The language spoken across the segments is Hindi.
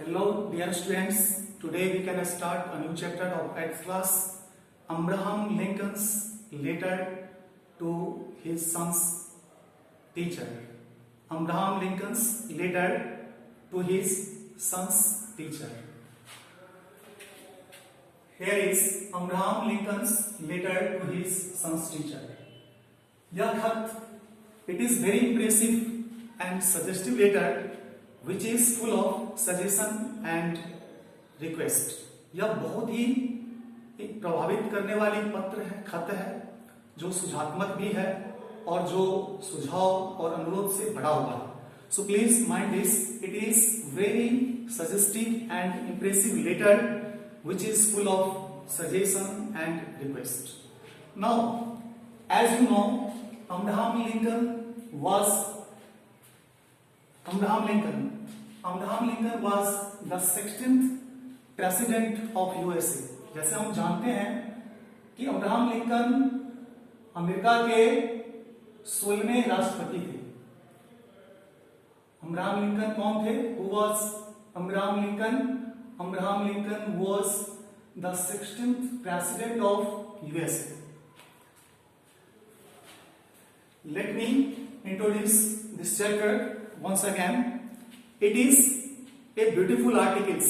Hello dear students, today we can start a new chapter of 8th class, Abraham Lincoln's letter to his son's teacher. Abraham Lincoln's letter to his son's teacher. Here is Abraham Lincoln's letter to his son's teacher. यह खत, it is very impressive and suggestive letter which is full of suggestion and request. यह बहुत ही एक प्रभावित करने वाली पत्र है, खत है, जो सुझात्मक भी है और जो सुझाव और अनुरोध से भरा हुआ है. So please mind this, it is very suggestive and impressive letter which is full of suggestion and request. Now, as you know, Abraham Lincoln was the 16th president of USA. जैसे हम जानते हैं कि अब्राहम लिंकन अमेरिका के 16वें राष्ट्रपति थे. अब्राहम लिंकन कौन थे? Who was Abraham Lincoln? Abraham Lincoln was the 16th president of USA. Let me introduce this chapter once again. It is a beautiful article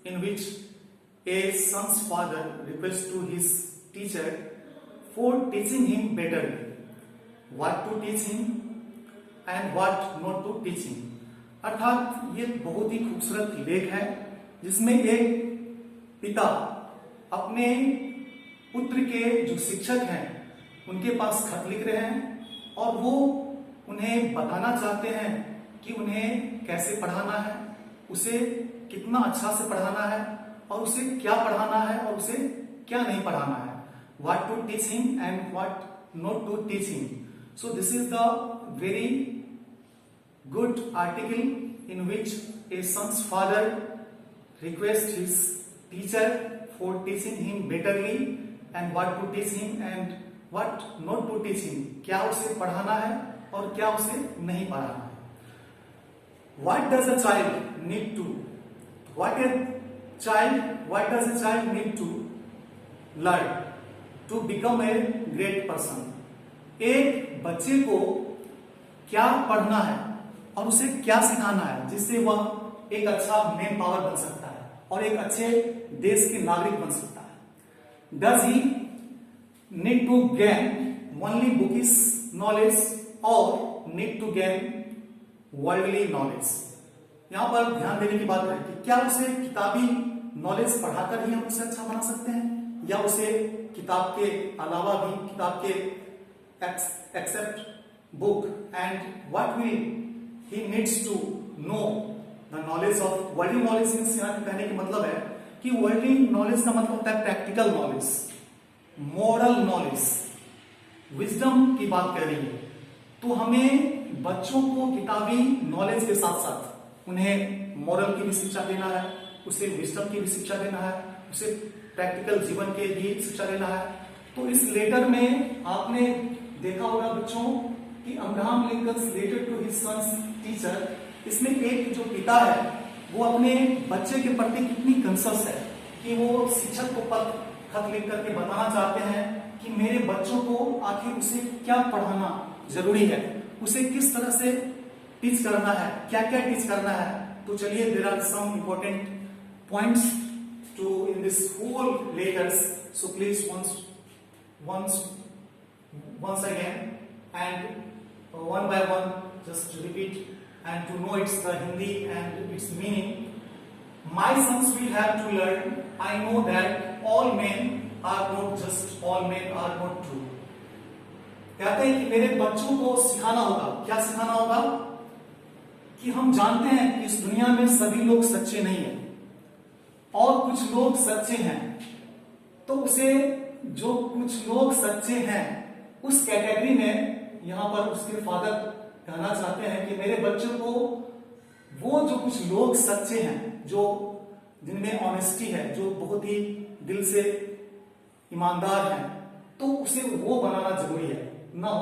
in which a son's father requests to his teacher for teaching him better, what to teach him and what not to teach him. अर्थात ये बहुत ही खूबसूरत लेख है जिसमें एक पिता अपने पुत्र के जो शिक्षक हैं उनके पास खत लिख रहे हैं और वो उन्हें बताना चाहते हैं कि उन्हें कैसे पढ़ाना है, उसे कितना अच्छा से पढ़ाना है और उसे क्या पढ़ाना है और उसे क्या नहीं पढ़ाना है. What to teach him and what not to teach him. So this is the very good article in which a son's father requests his teacher for teaching him betterly and what to teach him and what not to teach him. क्या उसे पढ़ाना है और क्या उसे नहीं पढ़ाना है. What does a child need to? What does a child need to learn to become a great person? एक बच्चे को क्या पढ़ना है और उसे क्या सिखाना है जिससे वह एक अच्छा मैन पावर बन सकता है और एक अच्छे देश के नागरिक बन सकता है. Does he need to gain only bookish knowledge or need to gain worldly knowledge? यहाँ पर ध्यान देने की बात है कि क्या उसे किताबी नॉलेज पढ़ाकर ही हम उसे अच्छा बना सकते हैं या उसे किताब के अलावा भी किताब के except book and what will he needs to know the knowledge of worldly knowledge. यहाँ कहने की मतलब है कि वर्ल्डली नॉलेज का मतलब होता है practical knowledge, moral knowledge, wisdom की बात कर रही है. तो हमें बच्चों को किताबी नॉलेज के साथ साथ उन्हें मॉरल की भी शिक्षा देना है, उसे विजडम की भी शिक्षा देना है, उसे प्रैक्टिकल जीवन के भी शिक्षा देना है. तो इस लेटर में आपने देखा होगा बच्चों कि Abraham Lincoln letter to his son's teacher, इसमें एक जो पिता है वो अपने बच्चे के प्रति कितनी कंसर्न है कि वो शिक्षक को खत लिख करके बताना चाहते हैं कि मेरे बच्चों को आखिर उसे क्या पढ़ाना जरूरी है, उसे किस तरह से टीच करना है, क्या क्या टीच करना है. तो चलिए, there are some important points to in this whole letters. So please once again and one by one just repeat and to know its the Hindi and its meaning. My sons will have to learn. I know that all men are not just, all men are not true. कहते हैं कि मेरे बच्चों को सिखाना होगा. क्या सिखाना होगा? कि हम जानते हैं कि इस दुनिया में सभी लोग सच्चे नहीं हैं और कुछ लोग सच्चे हैं. तो उसे जो कुछ लोग सच्चे हैं उस कैटेगरी में यहां पर उसके फादर कहना चाहते हैं कि मेरे बच्चों को वो जो कुछ लोग सच्चे हैं, जो जिनमें ऑनेस्टी है, जो बहुत ही दिल से ईमानदार हैं, तो उसे वो बनाना जरूरी है. Now,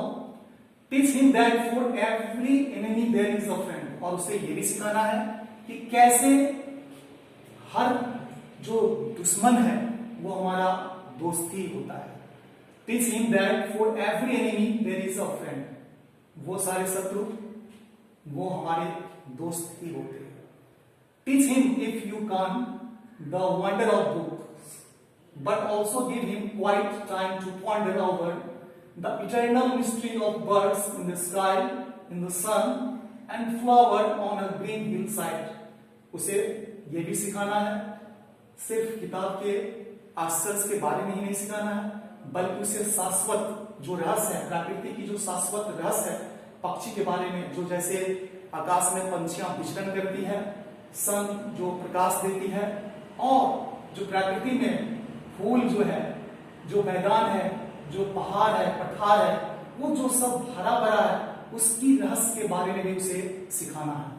teach him that for every enemy there is a friend. और उसे ये भी सिखाना है कि कैसे हर जो दुश्मन है वो हमारा दोस्त ही होता है। Teach him that for every enemy there is a friend, वो सारे शत्रु वो हमारे दोस्त ही होते हैं। Teach him if you can the wonder of books, but also give him quiet time to ponder over the eternal mystery of birds in the sky, in the sun, and flower on a green hillside. उसे ये भी सिखाना है, सिर्फ किताब के आश्चर्य के बारे में ही नहीं सिखाना है, बल्कि उसे शाश्वत जो रहस्य है, प्रकृति की जो शाश्वत रहस्य है, पक्षी के बारे में, जो जैसे आकाश में पंछियां विचरण करती है, सन जो प्रकाश देती है, और जो प्रकृति में फूल जो है, जो मैदान है, जो पहाड़ है, पठार है, वो जो सब हरा भरा है, उसकी रहस्य के बारे में भी उसे सिखाना है।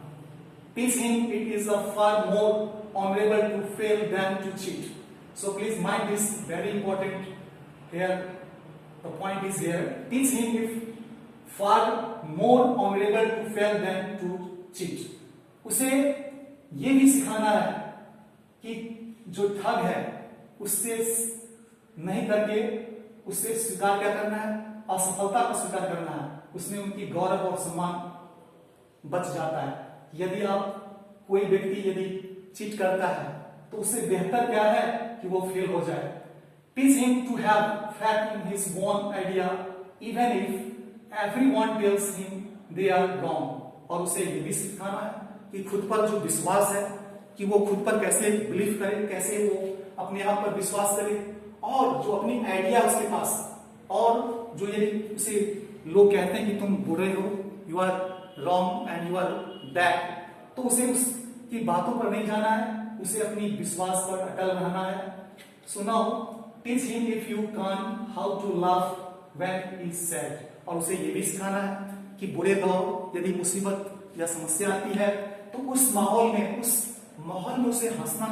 Teach him it is a far more honorable to fail than to cheat. So please mind this very important here. The point is here. Teach him if far more honorable to fail than to cheat. उसे ये भी सिखाना है कि जो ठग है उससे नहीं करके उससे स्वीकार क्या करना है, असफलता को स्वीकार करना है, उसमें उनकी गौरव और सम्मान बच जाता है। यदि आप कोई व्यक्ति यदि चीट करता है तो उससे बेहतर क्या है कि वो फेल हो जाए। Teach him to have faith in his own idea even if everyone tells him they are wrong, और उसे ये भी सिखाना है कि खुद पर जो विश्वास है कि वो खुद पर कैसे बिलीव करे, कैसे वो अपने आप पर विश्वास करे, और जो अपनी आइडिया उसके पास, और जो यदि उसे लोग कहते हैं कि तुम बुरे हो, you are wrong and you are bad, तो उसे उसकी बातों पर नहीं जाना है, उसे अपनी विश्वास पर अटल रहना है। So now teach him if you can how to laugh when he is sad, और उसे ये भी सिखाना है कि बुरे दौर यदि मुसीबत या समस्या आती है तो उस माहौल में उसे हंसना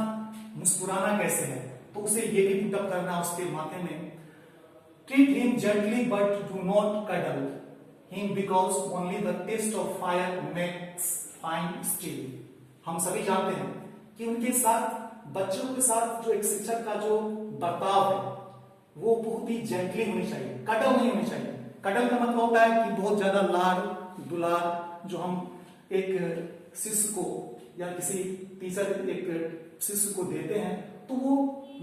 मुस्कुराना कैसे है, तो उसे ये भी पुट अप करना उसके माथे में। Treat him gently but do not cuddle him because only the test of fire makes fine steel. हम सभी जानते हैं कि उनके साथ, बच्चों के साथ जो एक शिक्षक का जो बर्ताव है वो बहुत ही जेंटली होनी चाहिए, कटल नहीं होनी चाहिए। कटल का मतलब होता है कि बहुत ज्यादा लाड दुलार जो हम एक शिष्य को या किसी टीचर एक शिष्य को देते हैं तो वो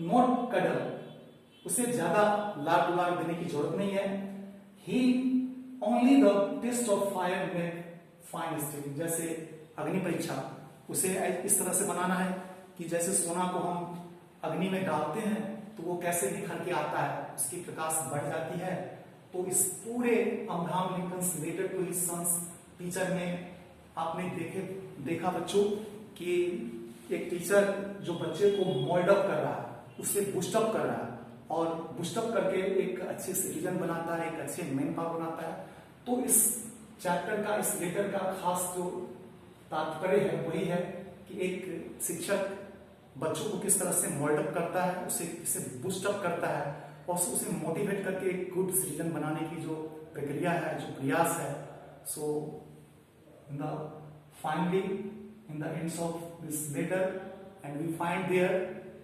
नॉट कडल, उसे ज्यादा लाड दुलार देने की जरूरत नहीं है। He only the test of fire make fine steel, जैसे अग्नि परीक्षा उसे इस तरह से बनाना है कि जैसे सोना को हम अग्नि में डालते हैं तो वो कैसे निखर के आता है, उसकी प्रकाश बढ़ जाती है। तो इस पूरे Abraham Lincoln's letter to his son's teacher में आपने देखा बच्चों कि एक टीचर जो बच्चे को मोल्ड अप कर रहा है, उससे बूस्ट अप कर रहा है, और बूस्ट अप करके एक अच्छे सिटीजन बनाता है, एक अच्छे मैन पावर बनाता है। तो इस चैप्टर का, इस लेटर का खास जो तात्पर्य है वही है कि एक शिक्षक बच्चों को किस तरह से मोल्ड अप करता है, उसे किसे बूस्ट अप करता है, और उसे मोटिवेट करके एक गुड सिटीजन बनाने की जो प्रक्रिया है, जो प्रयास है। सो finally in the ends of this letter, and we find there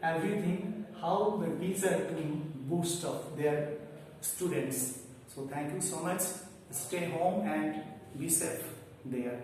everything how the teacher to boost up their students. So thank you so much. Stay home and be safe there.